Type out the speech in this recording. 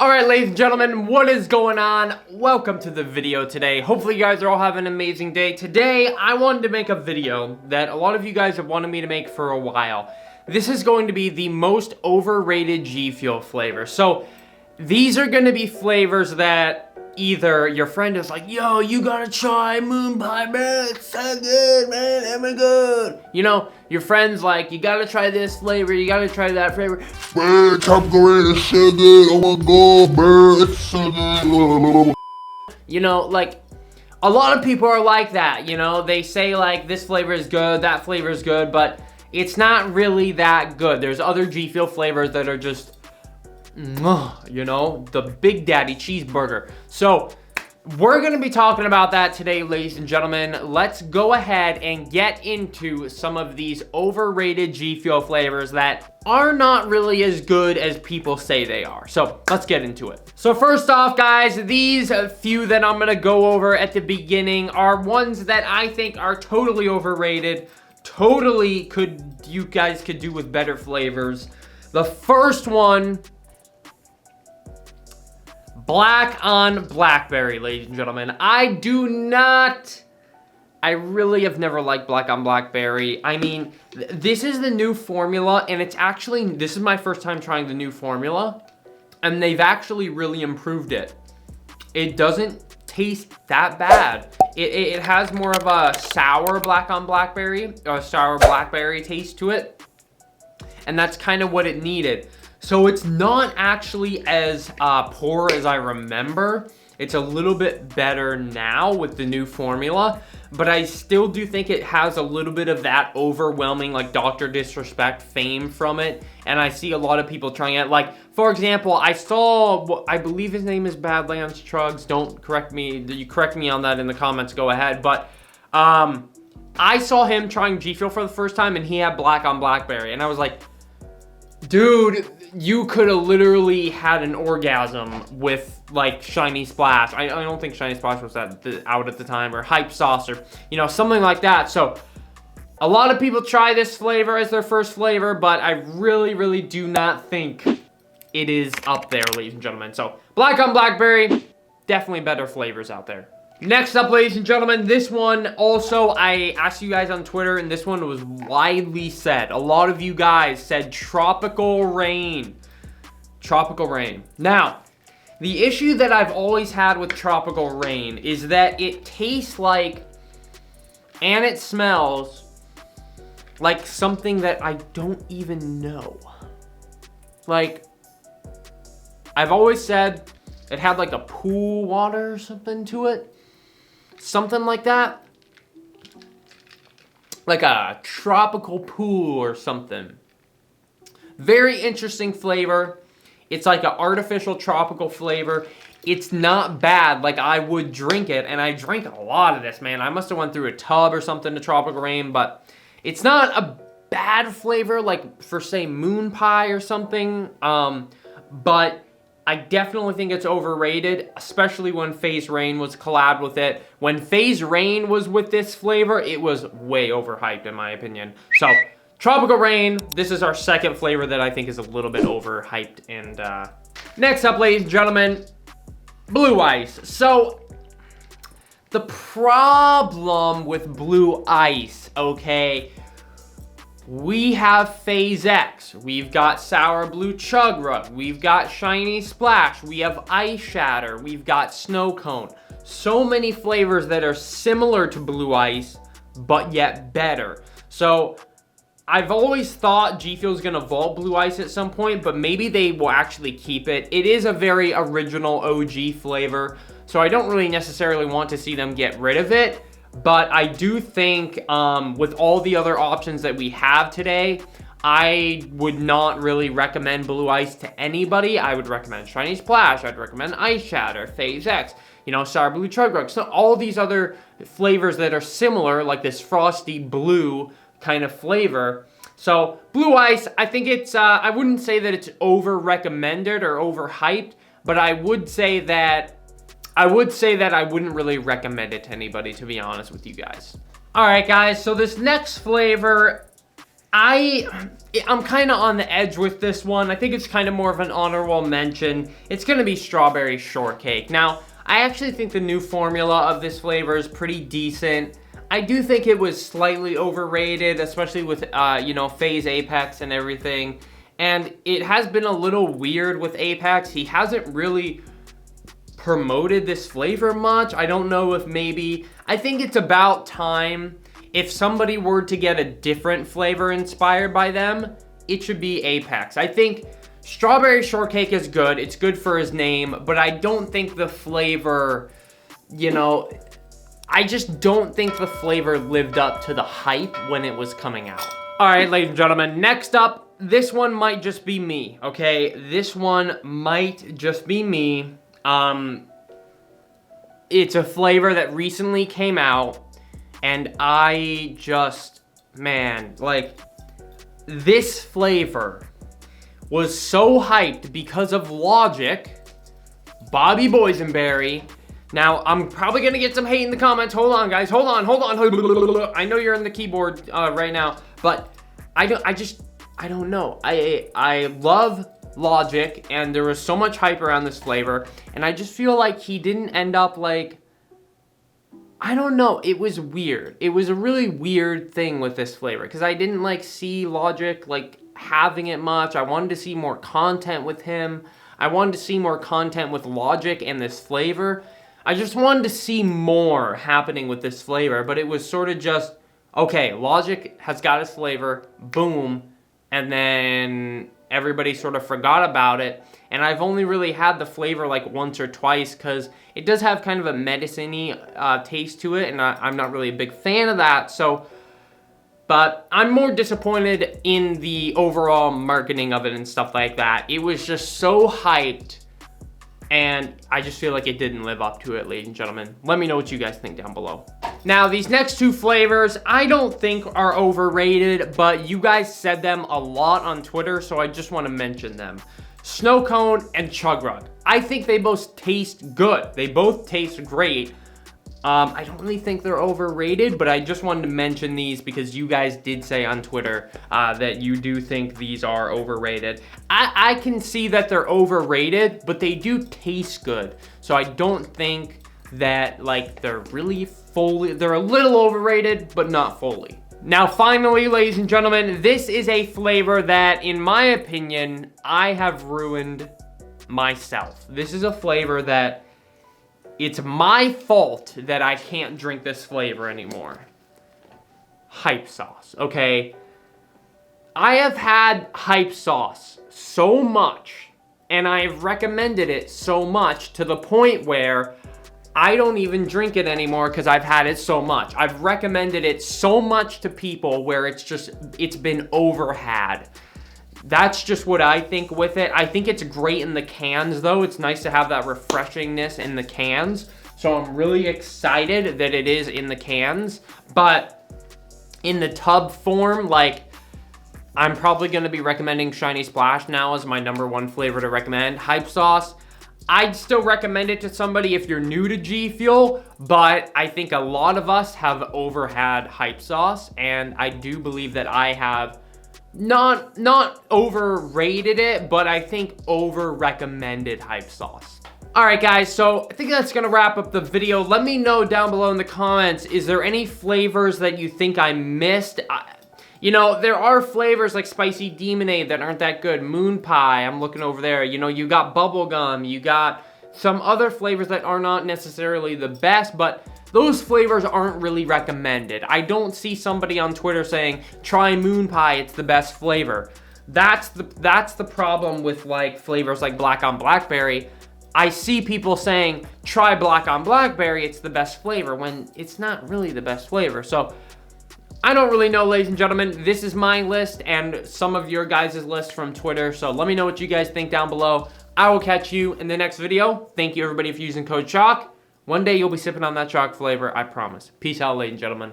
Alright, ladies and gentlemen, what is going on? Welcome to the video today. Hopefully you guys are all having an amazing day. Today, I wanted to make a video that a lot of you guys have wanted me to make for a while. This is going to be the most overrated G Fuel flavors. So, these are going to be flavors that either your friend is like, yo, you gotta try Moon Pie, man, it's so good, man, oh my god. You know, your friend's like, you gotta try this flavor, you gotta try that flavor. Man, Tropical Rain is so good, oh my god, man, it's so good. You know, like, a lot of people are like that, you know? They say, like, this flavor is good, that flavor is good, but it's not really that good. There's other G Fuel flavors that are just, you know, the Big Daddy cheeseburger. So, we're going to be talking about that today, ladies and gentlemen. Let's go ahead and get into some of these overrated G Fuel flavors that are not really as good as people say they are. So, let's get into it. So, first off, guys, these few that I'm going to go over at the beginning are ones that I think are totally overrated. Totally you guys could do with better flavors. The first one, Black on Blackberry, ladies and gentlemen. I really have never liked Black on Blackberry. I mean, this is the new formula, and this is my first time trying the new formula, and they've actually really improved it. It doesn't taste that bad. It has more of a sour Black on Blackberry, or sour blackberry taste to it, and that's kind of what it needed. So it's not actually as poor as I remember. It's a little bit better now with the new formula, but I still do think it has a little bit of that overwhelming, like, Dr. Disrespect fame from it, and I see a lot of people trying it. Like, for example, I believe his name is Badlands Trugs. Don't correct me. You correct me on that in the comments, go ahead. But I saw him trying G Fuel for the first time, and he had Black on Blackberry, and I was like, dude, you could have literally had an orgasm with, like, Shiny Splash. I don't think Shiny Splash was out at the time, or Hype Sauce, or, you know, something like that. So, a lot of people try this flavor as their first flavor, but I really, really do not think it is up there, ladies and gentlemen. So, Black on Blackberry, definitely better flavors out there. Next up, ladies and gentlemen, this one also, I asked you guys on Twitter, and this one was widely said. A lot of you guys said Tropical Rain. Tropical Rain. Now, the issue that I've always had with Tropical Rain is that it tastes like, and it smells like something that I don't even know. Like, I've always said it had like a pool water or something to it. Something like that. Like a tropical pool or something. Very interesting flavor. It's like an artificial tropical flavor. It's not bad. Like, I would drink it, and I drank a lot of this, man. I must have went through a tub or something to Tropical Rain, but it's not a bad flavor like for, say, Moon Pie or something. But I definitely think it's overrated, especially when Phase Rain was collabed with it. When Phase Rain was with this flavor, it was way overhyped in my opinion. So, Tropical Rain, this is our second flavor that I think is a little bit overhyped. And next up, ladies and gentlemen, Blue Ice. So, the problem with Blue Ice, okay, we have Phase X, we've got Sour Blue Chug Rug, we've got Shiny Splash, we have Ice Shatter, we've got Snow Cone. So many flavors that are similar to Blue Ice, but yet better. So, I've always thought G Fuel's gonna vault Blue Ice at some point, but maybe they will actually keep it. It is a very original OG flavor, so I don't really necessarily want to see them get rid of it. But I do think with all the other options that we have today, I would not really recommend Blue Ice to anybody. I would recommend Shiny Splash. I'd recommend Ice Shatter, Phase X, you know, Sour Blue Chug Rug. So all these other flavors that are similar, like this frosty blue kind of flavor. So Blue Ice, I think it's, I wouldn't say that it's over-recommended or overhyped, but I would say that I wouldn't really recommend it to anybody, to be honest with you guys. All right, guys, so this next flavor I'm kind of on the edge with this one. I think it's kind of more of an honorable mention. It's going to be strawberry shortcake. Now, I actually think the new formula of this flavor is pretty decent. I do think it was slightly overrated, especially with, you know, Phase Apex and everything. And it has been a little weird with Apex. He hasn't really promoted this flavor much. I don't know if maybe, I think it's about time. If somebody were to get a different flavor inspired by them, it should be Apex. I think strawberry shortcake is good. It's good for his name, but I don't think the flavor, you know, I just don't think the flavor lived up to the hype when it was coming out. All right, ladies and gentlemen, next up, this one might just be me, okay? This one might just be me. It's a flavor that recently came out, and I just, man, like, this flavor was so hyped because of Logic, Bobby Boysenberry. Now, I'm probably gonna get some hate in the comments. Hold on, guys, hold on. I know you're in the keyboard right now, but I don't know. I love Logic, and there was so much hype around this flavor, and I just feel like he didn't end up like, I don't know, it was weird. It was a really weird thing with this flavor, because I didn't like see Logic like having it much. I wanted to see more content with him. I wanted to see more content with Logic and this flavor. I just wanted to see more happening with this flavor, but it was sort of just, okay, Logic has got his flavor, boom, and then everybody sort of forgot about it. And I've only really had the flavor like once or twice, because it does have kind of a medicine-y taste to it, and I'm not really a big fan of that. So, but I'm more disappointed in the overall marketing of it and stuff like that. It was just so hyped, and I just feel like it didn't live up to it, ladies and gentlemen. Let me know what you guys think down below. Now, these next two flavors, I don't think are overrated, but you guys said them a lot on Twitter, so I just want to mention them. Snow Cone and Chug Rug. I think they both taste good. They both taste great. I don't really think they're overrated, but I just wanted to mention these because you guys did say on Twitter that you do think these are overrated. I can see that they're overrated, but they do taste good. So I don't think that like they're really fully, they're a little overrated, but not fully. Now, finally, ladies and gentlemen, this is a flavor that, in my opinion, I have ruined myself. This is a flavor that it's my fault that I can't drink this flavor anymore. Hype sauce, okay? I have had hype sauce so much, and I've recommended it so much to the point where I don't even drink it anymore because I've had it so much. I've recommended it so much to people where it's been overhad. That's just what I think with it. I think it's great in the cans though. It's nice to have that refreshingness in the cans. So I'm really excited that it is in the cans. But in the tub form, like, I'm probably gonna be recommending Shiny Splash now as my #1 flavor to recommend. Hype sauce, I'd still recommend it to somebody if you're new to G Fuel, but I think a lot of us have overhad hype sauce, and I do believe that I have not overrated it, but I think over-recommended hype sauce. All right, guys, so I think that's gonna wrap up the video. Let me know down below in the comments, is there any flavors that you think I missed? You know, there are flavors like Spicy Demonade that aren't that good. Moon Pie, I'm looking over there. You know, you got bubblegum, you got some other flavors that are not necessarily the best, but those flavors aren't really recommended. I don't see somebody on Twitter saying, try Moon Pie, it's the best flavor. That's the problem with like flavors like Black on Blackberry. I see people saying, try Black on Blackberry, it's the best flavor, when it's not really the best flavor. So I don't really know, ladies and gentlemen. This is my list and some of your guys' list from Twitter. So let me know what you guys think down below. I will catch you in the next video. Thank you, everybody, for using code CHALK. One day you'll be sipping on that chalk flavor, I promise. Peace out, ladies and gentlemen.